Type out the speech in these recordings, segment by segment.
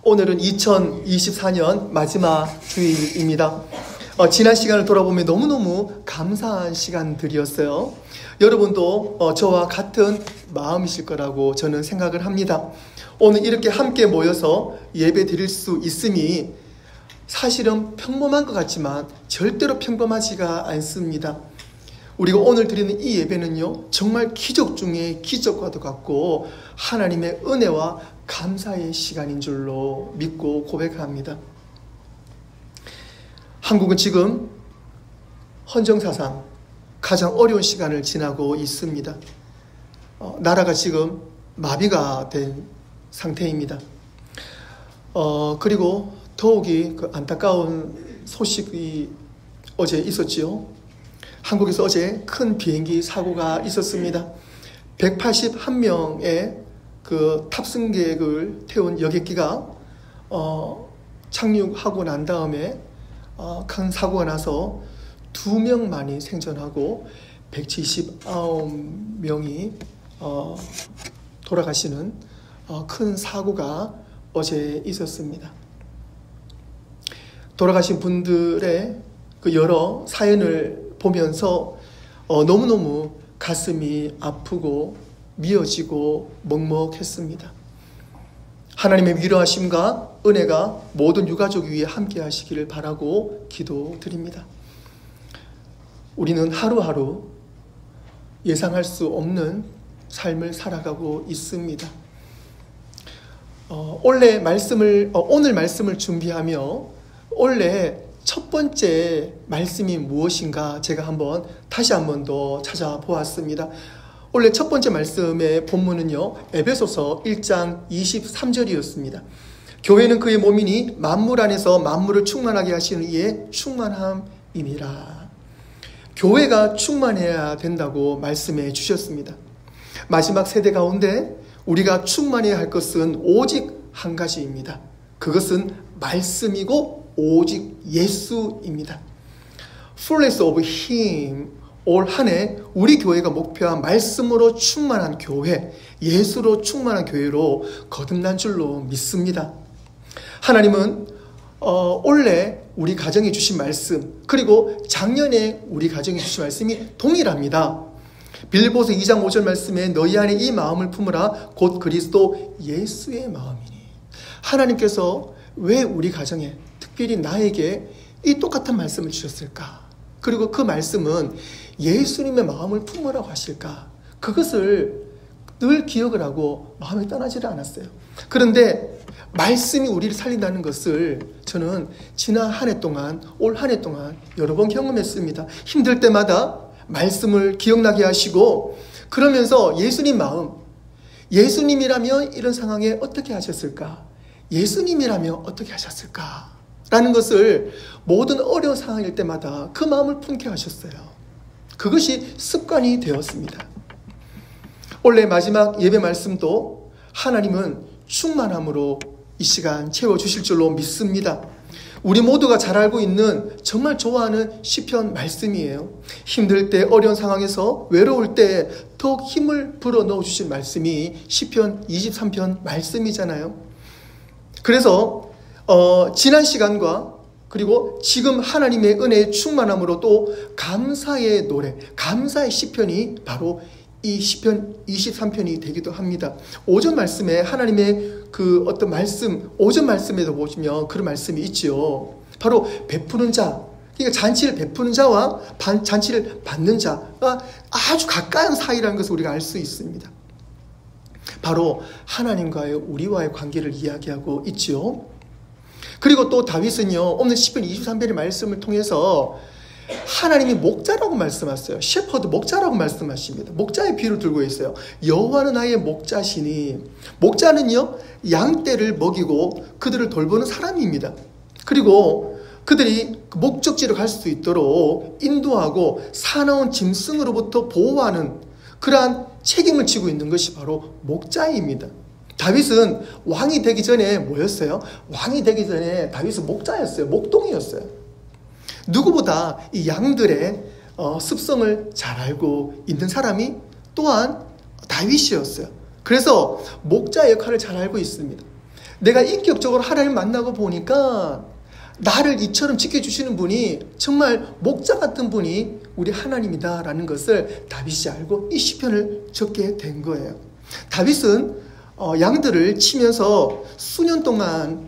오늘은 2024년 마지막 주일입니다. 지난 시간을 돌아보면 너무너무 감사한 시간들이었어요. 여러분도 저와 같은 마음이실 거라고 저는 생각을 합니다. 오늘 이렇게 함께 모여서 예배 드릴 수 있음이 사실은 평범한 것 같지만 절대로 평범하지가 않습니다. 우리가 오늘 드리는 이 예배는요, 정말 기적 중에 기적과도 같고 하나님의 은혜와 감사의 시간인 줄로 믿고 고백합니다. 한국은 지금 헌정사상 가장 어려운 시간을 지나고 있습니다. 나라가 지금 마비가 된 상태입니다. 그리고 더욱이 안타까운 소식이 어제 있었지요. 한국에서 어제 큰 비행기 사고가 있었습니다. 181명의 그 탑승객을 태운 여객기가 착륙하고 난 다음에 큰 사고가 나서 2명만이 생존하고 179명이 돌아가시는 큰 사고가 어제 있었습니다. 돌아가신 분들의 그 여러 사연을 보면서 너무너무 가슴이 아프고 미어지고 먹먹했습니다. 하나님의 위로하심과 은혜가 모든 유가족 위에 함께 하시기를 바라고 기도드립니다. 우리는 하루하루 예상할 수 없는 삶을 살아가고 있습니다. 오늘 말씀을 준비하며 원래 첫 번째 말씀이 무엇인가 제가 다시 한번 더 찾아보았습니다. 원래 첫 번째 말씀의 본문은요, 에베소서 1장 23절이었습니다. 교회는 그의 몸이니 만물 안에서 만물을 충만하게 하시는 이의 충만함이니라. 교회가 충만해야 된다고 말씀해 주셨습니다. 마지막 세대 가운데 우리가 충만해야 할 것은 오직 한 가지입니다. 그것은 말씀이고 오직 예수입니다. Fullness of Him. 올 한 해 우리 교회가 목표한 말씀으로 충만한 교회, 예수로 충만한 교회로 거듭난 줄로 믿습니다. 하나님은 올해 우리 가정에 주신 말씀, 그리고 작년에 우리 가정에 주신 말씀이 동일합니다. 빌립보서 2장 5절 말씀에 너희 안에 이 마음을 품으라 곧 그리스도 예수의 마음이니. 하나님께서 왜 우리 가정에, 특별히 나에게 이 똑같은 말씀을 주셨을까? 그리고 그 말씀은 예수님의 마음을 품으라고 하실까? 그것을 늘 기억을 하고 마음에 떠나지를 않았어요. 그런데 말씀이 우리를 살린다는 것을 저는 지난 한 해 동안, 올 한 해 동안 여러 번 경험했습니다. 힘들 때마다 말씀을 기억나게 하시고, 그러면서 예수님 마음, 예수님이라면 이런 상황에 어떻게 하셨을까? 예수님이라면 어떻게 하셨을까? 라는 것을 모든 어려운 상황일 때마다 그 마음을 품게 하셨어요. 그것이 습관이 되었습니다. 원래 마지막 예배 말씀도 하나님은 충만함으로 이 시간 채워주실 줄로 믿습니다. 우리 모두가 잘 알고 있는 정말 좋아하는 시편 말씀이에요. 힘들 때, 어려운 상황에서, 외로울 때 더욱 힘을 불어넣어 주신 말씀이 시편 23편 말씀이잖아요. 그래서 지난 시간과 그리고 지금 하나님의 은혜의 충만함으로 또 감사의 노래, 감사의 시편이 바로 이 시편 23편이 되기도 합니다. 5절 말씀에 하나님의 그 어떤 말씀, 5절 말씀에도 보시면 그런 말씀이 있지요. 바로 베푸는 자, 그러니까 잔치를 베푸는 자와 잔치를 받는 자가 아주 가까운 사이라는 것을 우리가 알 수 있습니다. 바로 하나님과의 우리와의 관계를 이야기하고 있지요. 그리고 또 다윗은요, 오늘 시편 23편의 말씀을 통해서 하나님이 목자라고 말씀하셨어요. 셰퍼드, 목자라고 말씀하십니다. 목자의 비유를 들고 있어요. 여호와는 나의 목자시니, 목자는요, 양떼를 먹이고 그들을 돌보는 사람입니다. 그리고 그들이 목적지로 갈 수 있도록 인도하고 사나운 짐승으로부터 보호하는 그러한 책임을 지고 있는 것이 바로 목자입니다. 다윗은 왕이 되기 전에 뭐였어요? 왕이 되기 전에 다윗은 목자였어요. 목동이었어요. 누구보다 이 양들의 습성을 잘 알고 있는 사람이 또한 다윗이었어요. 그래서 목자 역할을 잘 알고 있습니다. 내가 인격적으로 하나님 만나고 보니까 나를 이처럼 지켜주시는 분이 정말 목자 같은 분이 우리 하나님이다라는 것을 다윗이 알고 이 시편을 적게 된 거예요. 다윗은 양들을 치면서 수년 동안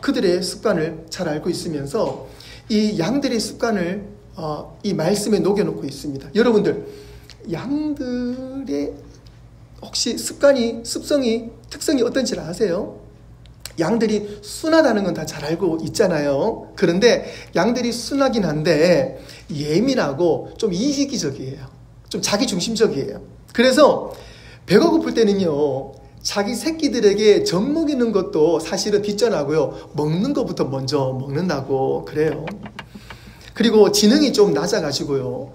그들의 습관을 잘 알고 있으면서 이 양들의 습관을 이 말씀에 녹여놓고 있습니다. 여러분들, 양들의 혹시 습성이, 특성이 어떤지 아세요? 양들이 순하다는 건 다 잘 알고 있잖아요. 그런데 양들이 순하긴 한데 예민하고 좀 이기적이에요. 좀 자기중심적이에요. 그래서 배가 고플 때는요, 자기 새끼들에게 젖 먹이는 것도 사실은 뒷전하고요, 먹는 것부터 먼저 먹는다고 그래요. 그리고 지능이 좀 낮아가지고요,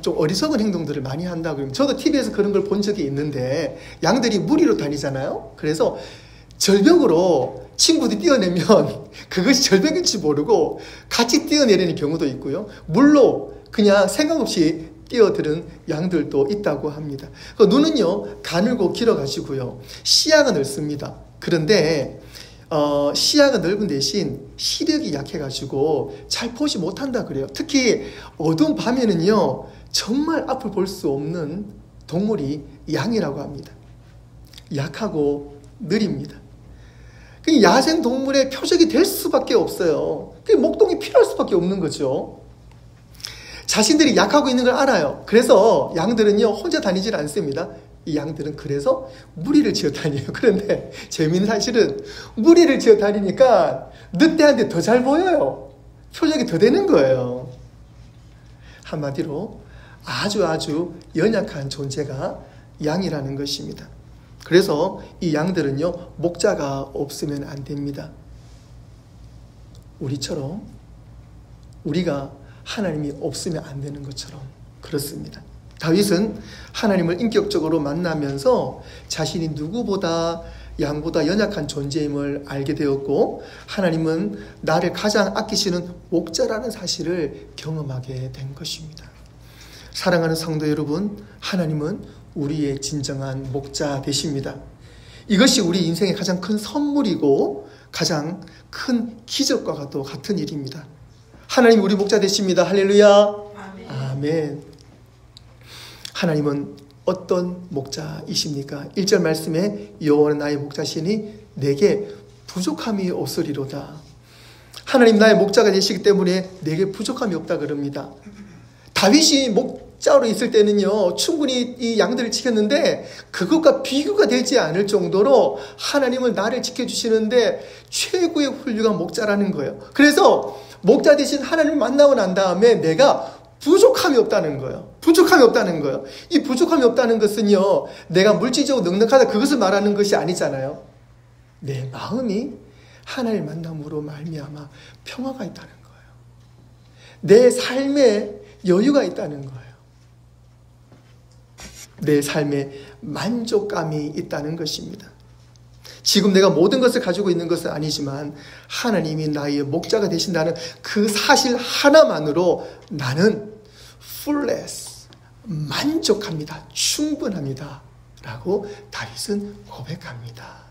좀 어리석은 행동들을 많이 한다고. 저도 TV에서 그런 걸 본 적이 있는데, 양들이 무리로 다니잖아요. 그래서 절벽으로 친구들이 뛰어내면 그것이 절벽인지 모르고 같이 뛰어내리는 경우도 있고요, 물로 그냥 생각 없이 뛰어드는 양들도 있다고 합니다. 눈은요, 가늘고 길어가지고요, 시야가 넓습니다. 그런데 시야가 넓은 대신 시력이 약해가지고 잘 보지 못한다 그래요. 특히 어두운 밤에는요, 정말 앞을 볼 수 없는 동물이 양이라고 합니다. 약하고 느립니다. 야생 동물의 표적이 될 수밖에 없어요. 목동이 필요할 수밖에 없는 거죠. 자신들이 약하고 있는 걸 알아요. 그래서 양들은요, 혼자 다니질 않습니다. 이 양들은 그래서 무리를 지어 다녀요. 그런데 재미있는 사실은 무리를 지어 다니니까 늑대한테 더 잘 보여요. 표적이 더 되는 거예요. 한마디로 아주 연약한 존재가 양이라는 것입니다. 그래서 이 양들은요, 목자가 없으면 안 됩니다. 우리가 하나님이 없으면 안 되는 것처럼 그렇습니다. 다윗은 하나님을 인격적으로 만나면서 자신이 누구보다 양보다 연약한 존재임을 알게 되었고, 하나님은 나를 가장 아끼시는 목자라는 사실을 경험하게 된 것입니다. 사랑하는 성도 여러분, 하나님은 우리의 진정한 목자 되십니다. 이것이 우리 인생의 가장 큰 선물이고 가장 큰 기적과도 같은 일입니다. 하나님 우리 목자 되십니다. 할렐루야. 아멘. 아멘. 하나님은 어떤 목자이십니까? 1절 말씀에 여호와는 나의 목자시니 내게 부족함이 없으리로다. 하나님 나의 목자가 되시기 때문에 내게 부족함이 없다 그럽니다. 다윗이 목자로 있을 때는요, 충분히 이 양들을 지켰는데 그것과 비교가 되지 않을 정도로 하나님은 나를 지켜주시는데 최고의 훌륭한 목자라는 거예요. 그래서 목자 대신 하나님을 만나고 난 다음에 내가 부족함이 없다는 거예요. 부족함이 없다는 거예요. 이 부족함이 없다는 것은요, 내가 물질적으로 넉넉하다 그것을 말하는 것이 아니잖아요. 내 마음이 하나님을 만남으로 말미암아 평화가 있다는 거예요. 내 삶에 여유가 있다는 거예요. 내 삶에 만족감이 있다는 것입니다. 지금 내가 모든 것을 가지고 있는 것은 아니지만 하나님이 나의 목자가 되신다는 그 사실 하나만으로 나는 fullness, 만족합니다. 충분합니다. 라고 다윗은 고백합니다.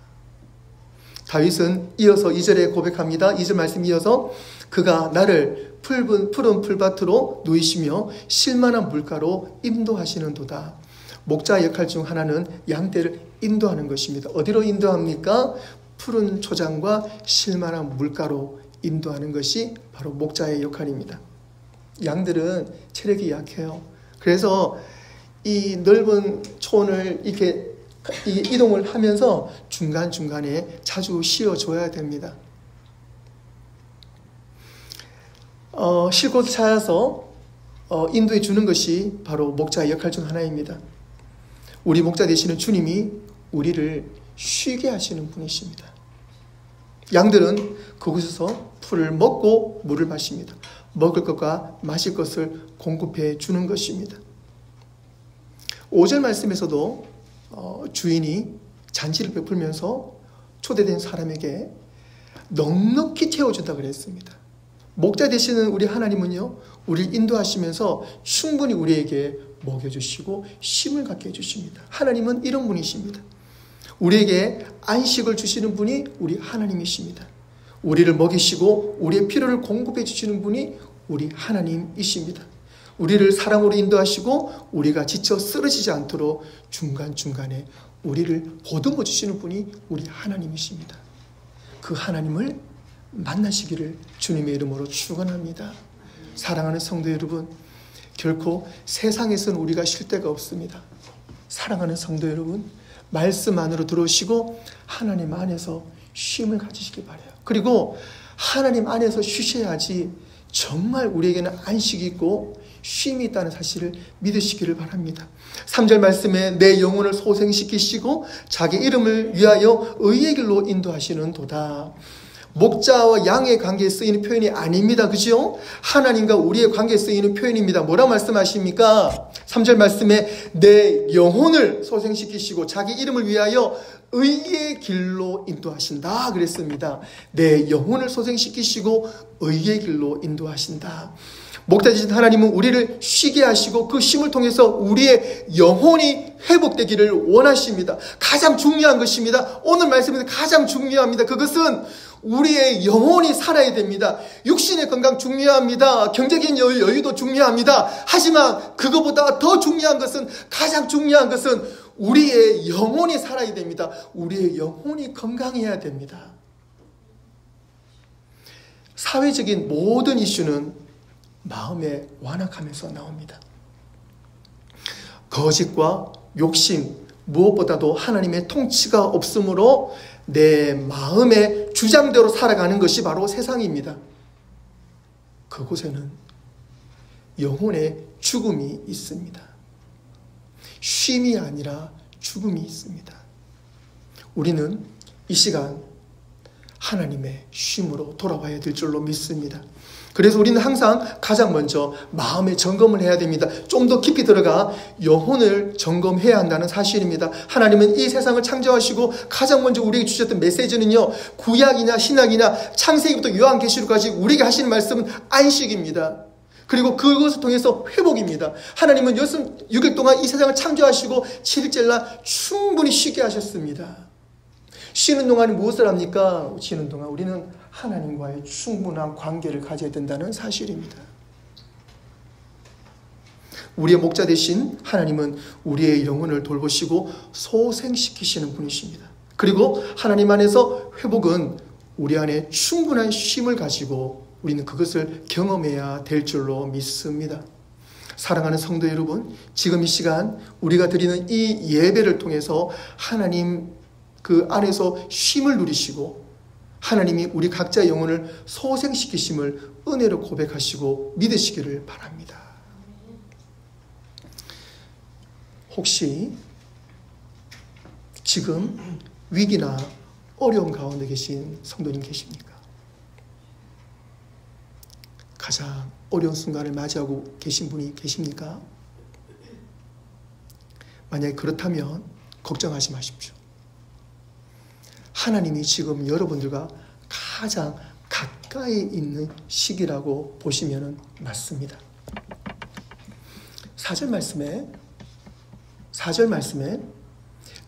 다윗은 이어서 2절에 고백합니다. 2절 말씀 이어서 그가 나를 푸른 풀밭으로 누이시며 쉴만한 물가로 인도하시는도다. 목자 역할 중 하나는 양떼를 인도하는 것입니다. 어디로 인도합니까? 푸른 초장과 쉴만한 물가로 인도하는 것이 바로 목자의 역할입니다. 양들은 체력이 약해요. 그래서 이 넓은 촌을 이렇게 이동을 하면서 중간중간에 자주 쉬어줘야 됩니다. 쉴 곳을 찾아서 인도해 주는 것이 바로 목자의 역할 중 하나입니다. 우리 목자 되시는 주님이 우리를 쉬게 하시는 분이십니다. 양들은 그곳에서 풀을 먹고 물을 마십니다. 먹을 것과 마실 것을 공급해 주는 것입니다. 5절 말씀에서도 주인이 잔치를 베풀면서 초대된 사람에게 넉넉히 채워준다고 그랬습니다. 목자 되시는 우리 하나님은요, 우리를 인도하시면서 충분히 우리에게 먹여주시고 쉼을 갖게 해주십니다. 하나님은 이런 분이십니다. 우리에게 안식을 주시는 분이 우리 하나님이십니다. 우리를 먹이시고 우리의 필요를 공급해 주시는 분이 우리 하나님이십니다. 우리를 사랑으로 인도하시고 우리가 지쳐 쓰러지지 않도록 중간중간에 우리를 보듬어 주시는 분이 우리 하나님이십니다. 그 하나님을 만나시기를 주님의 이름으로 축원합니다. 사랑하는 성도 여러분, 결코 세상에서는 우리가 쉴 데가 없습니다. 사랑하는 성도 여러분, 말씀 안으로 들어오시고 하나님 안에서 쉼을 가지시기 바라요. 그리고 하나님 안에서 쉬셔야지 정말 우리에게는 안식이 있고 쉼이 있다는 사실을 믿으시기를 바랍니다. 3절 말씀에 내 영혼을 소생시키시고 자기 이름을 위하여 의의 길로 인도하시는 도다. 목자와 양의 관계에 쓰이는 표현이 아닙니다. 그죠? 하나님과 우리의 관계에 쓰이는 표현입니다. 뭐라고 말씀하십니까? 3절 말씀에 내 영혼을 소생시키시고 자기 이름을 위하여 의의 길로 인도하신다 그랬습니다. 내 영혼을 소생시키시고 의의 길로 인도하신다. 목자이신 하나님은 우리를 쉬게 하시고 그 쉼을 통해서 우리의 영혼이 회복되기를 원하십니다. 가장 중요한 것입니다. 오늘 말씀에서 가장 중요합니다. 그것은 우리의 영혼이 살아야 됩니다. 육신의 건강 중요합니다. 경제적인 여유도 중요합니다. 하지만 그것보다 더 중요한 것은, 가장 중요한 것은 우리의 영혼이 살아야 됩니다. 우리의 영혼이 건강해야 됩니다. 사회적인 모든 이슈는 마음의 완악함에서 나옵니다. 거짓과 욕심, 무엇보다도 하나님의 통치가 없으므로 내 마음의 주장대로 살아가는 것이 바로 세상입니다. 그곳에는 영혼의 죽음이 있습니다. 쉼이 아니라 죽음이 있습니다. 우리는 이 시간 하나님의 쉼으로 돌아와야 될 줄로 믿습니다. 그래서 우리는 항상 가장 먼저 마음의 점검을 해야 됩니다. 좀 더 깊이 들어가 영혼을 점검해야 한다는 사실입니다. 하나님은 이 세상을 창조하시고 가장 먼저 우리에게 주셨던 메시지는요, 구약이냐 신약이냐 창세기부터 요한계시록까지 우리에게 하시는 말씀은 안식입니다. 그리고 그것을 통해서 회복입니다. 하나님은 6일 동안 이 세상을 창조하시고 7일째 날 충분히 쉬게 하셨습니다. 쉬는 동안에 무엇을 합니까? 쉬는 동안 우리는 하나님과의 충분한 관계를 가져야 된다는 사실입니다. 우리의 목자 되신 하나님은 우리의 영혼을 돌보시고 소생시키시는 분이십니다. 그리고 하나님 안에서 회복은 우리 안에 충분한 쉼을 가지고 우리는 그것을 경험해야 될 줄로 믿습니다. 사랑하는 성도 여러분, 지금 이 시간 우리가 드리는 이 예배를 통해서 하나님 그 안에서 쉼을 누리시고 하나님이 우리 각자의 영혼을 소생시키심을 은혜로 고백하시고 믿으시기를 바랍니다. 혹시 지금 위기나 어려움 가운데 계신 성도님 계십니까? 가장 어려운 순간을 맞이하고 계신 분이 계십니까? 만약에 그렇다면 걱정하지 마십시오. 하나님이 지금 여러분들과 가장 가까이 있는 시기라고 보시면 맞습니다. 4절 말씀에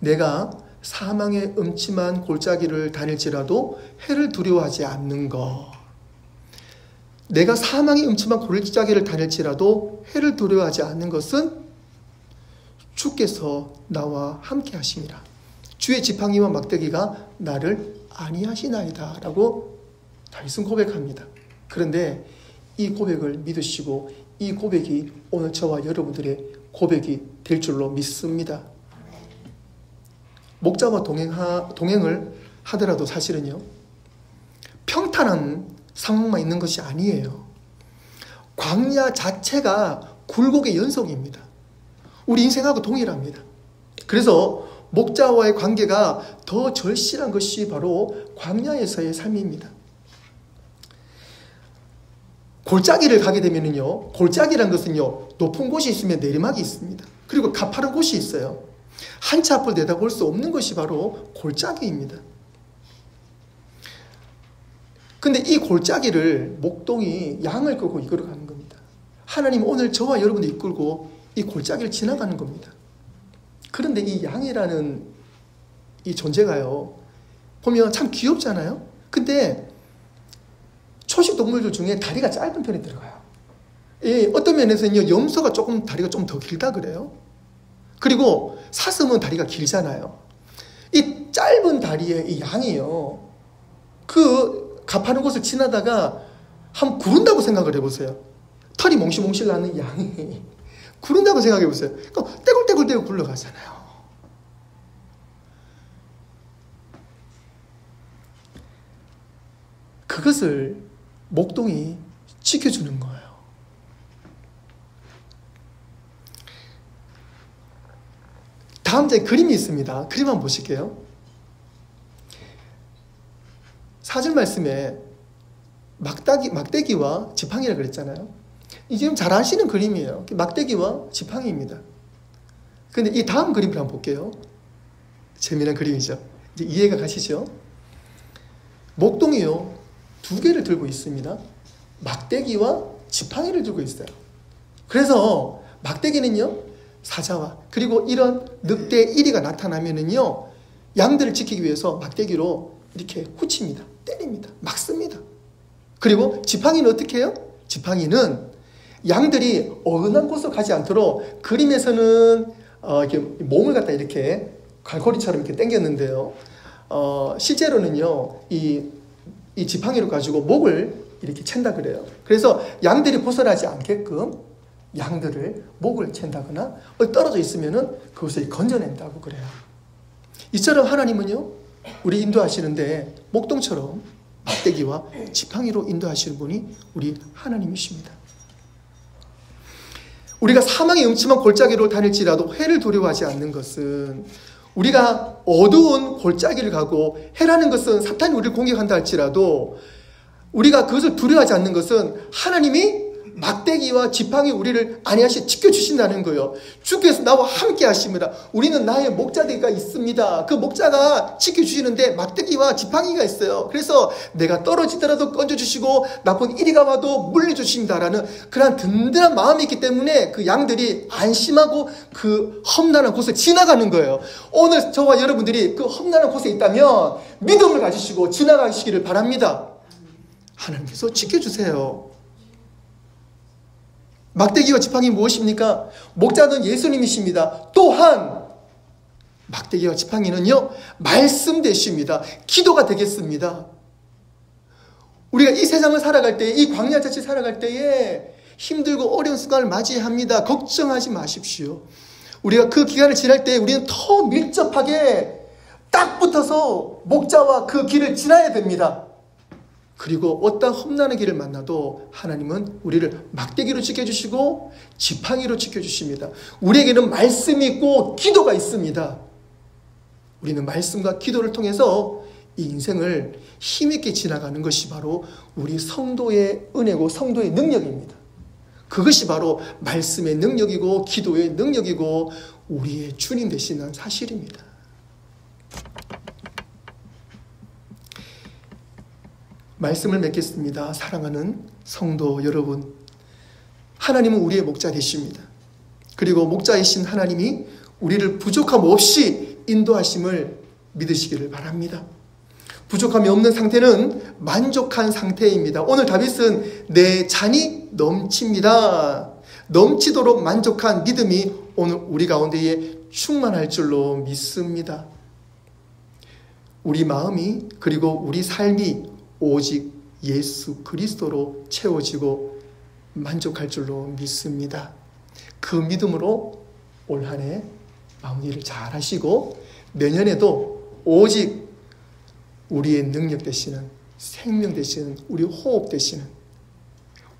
내가 사망의 음침한 골짜기를 다닐지라도 해를 두려워하지 않는 것. 내가 사망의 음침한 골짜기를 다닐지라도 해를 두려워하지 않는 것은 주께서 나와 함께 하심이라. 주의 지팡이와 막대기가 나를 안위하시나이다 라고 다윗은 고백합니다. 그런데 이 고백을 믿으시고 이 고백이 오늘 저와 여러분들의 고백이 될 줄로 믿습니다. 목자와 동행을 하더라도 사실은요, 평탄한 상황만 있는 것이 아니에요. 광야 자체가 굴곡의 연속입니다. 우리 인생하고 동일합니다. 그래서 목자와의 관계가 더 절실한 것이 바로 광야에서의 삶입니다. 골짜기를 가게 되면요, 골짜기란 것은요, 높은 곳이 있으면 내리막이 있습니다. 그리고 가파른 곳이 있어요. 한치 앞을 내다볼 수 없는 것이 바로 골짜기입니다. 근데 이 골짜기를 목동이 양을 끌고 이끌어가는 겁니다. 하나님 오늘 저와 여러분을 이끌고 이 골짜기를 지나가는 겁니다. 그런데 이 양이라는 이 존재가요, 보면 참 귀엽잖아요. 근데 초식 동물들 중에 다리가 짧은 편에 들어가요. 어떤 면에서는요, 염소가 조금 다리가 좀 더 길다 그래요. 그리고 사슴은 다리가 길잖아요. 이 짧은 다리의 이 양이요, 그 가파른 곳을 지나다가 한번 구른다고 생각을 해보세요. 털이 몽실몽실 나는 양이 구른다고 생각해 보세요. 그러니까 떼굴떼굴 굴러가잖아요. 그것을 목동이 지켜주는 거예요. 다음 제 그림이 있습니다. 그림 한번 보실게요. 4절 말씀에 막대기와 지팡이라 그랬잖아요. 이 지금 잘 아시는 그림이에요. 막대기와 지팡이입니다. 근데 이 다음 그림을 한번 볼게요. 재미난 그림이죠. 이제 이해가 가시죠? 목동이요, 2개를 들고 있습니다. 막대기와 지팡이를 들고 있어요. 그래서 막대기는요, 사자와 그리고 이런 늑대 1위가 나타나면은요, 양들을 지키기 위해서 막대기로 이렇게 후칩니다. 때립니다. 막습니다. 그리고 지팡이는 어떻게 해요? 지팡이는 양들이 어긋난 곳으로 가지 않도록, 그림에서는 이렇게 몸을 갖다 이렇게 갈고리처럼 이렇게 당겼는데요, 실제로는요, 이 지팡이로 가지고 목을 이렇게 챈다 그래요. 그래서 양들이 벗어나지 않게끔 양들을 목을 챈다거나 떨어져 있으면은 그것을 건져낸다고 그래요. 이처럼 하나님은요, 우리 인도하시는데 목동처럼 막대기와 지팡이로 인도하시는 분이 우리 하나님이십니다. 우리가 사망의 음침한 골짜기로 다닐지라도 해를 두려워하지 않는 것은, 우리가 어두운 골짜기를 가고, 해라는 것은 사탄이 우리를 공격한다 할지라도 우리가 그것을 두려워하지 않는 것은 하나님이 막대기와 지팡이 우리를 안위하시 지켜주신다는 거예요. 주께서 나와 함께 하십니다. 우리는 나의 목자대가 있습니다. 그 목자가 지켜주시는데 막대기와 지팡이가 있어요. 그래서 내가 떨어지더라도 건져주시고 나쁜 이리가 와도 물려주신다라는 그런 든든한 마음이 있기 때문에 그 양들이 안심하고 그 험난한 곳을 지나가는 거예요. 오늘 저와 여러분들이 그 험난한 곳에 있다면 믿음을 가지시고 지나가시기를 바랍니다. 하나님께서 지켜주세요. 막대기와 지팡이 무엇입니까? 목자는 예수님이십니다. 또한 막대기와 지팡이는요, 말씀 되십니다. 기도가 되겠습니다. 우리가 이 세상을 살아갈 때, 이 광야 자체 살아갈 때에 힘들고 어려운 순간을 맞이합니다. 걱정하지 마십시오. 우리가 그 기간을 지날 때 우리는 더 밀접하게 딱 붙어서 목자와 그 길을 지나야 됩니다. 그리고 어떤 험난한 길을 만나도 하나님은 우리를 막대기로 지켜주시고 지팡이로 지켜주십니다. 우리에게는 말씀이 있고 기도가 있습니다. 우리는 말씀과 기도를 통해서 이 인생을 힘있게 지나가는 것이 바로 우리 성도의 은혜고 성도의 능력입니다. 그것이 바로 말씀의 능력이고 기도의 능력이고 우리의 주님 되시는 사실입니다. 말씀을 맺겠습니다. 사랑하는 성도 여러분, 하나님은 우리의 목자 되십니다. 그리고 목자이신 하나님이 우리를 부족함 없이 인도하심을 믿으시기를 바랍니다. 부족함이 없는 상태는 만족한 상태입니다. 오늘 다윗은 내 잔이 넘칩니다. 넘치도록 만족한 믿음이 오늘 우리 가운데에 충만할 줄로 믿습니다. 우리 마음이 그리고 우리 삶이 오직 예수 그리스도로 채워지고 만족할 줄로 믿습니다. 그 믿음으로 올 한 해 마무리를 잘 하시고 내년에도 오직 우리의 능력 되시는, 생명 되시는, 우리 호흡 되시는,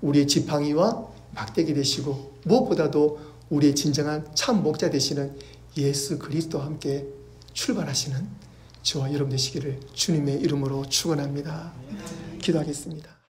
우리의 지팡이와 막대기 되시고 무엇보다도 우리의 진정한 참 목자 되시는 예수 그리스도와 함께 출발하시는 저와 여러분 되시기를 주님의 이름으로 축원합니다. 기도하겠습니다.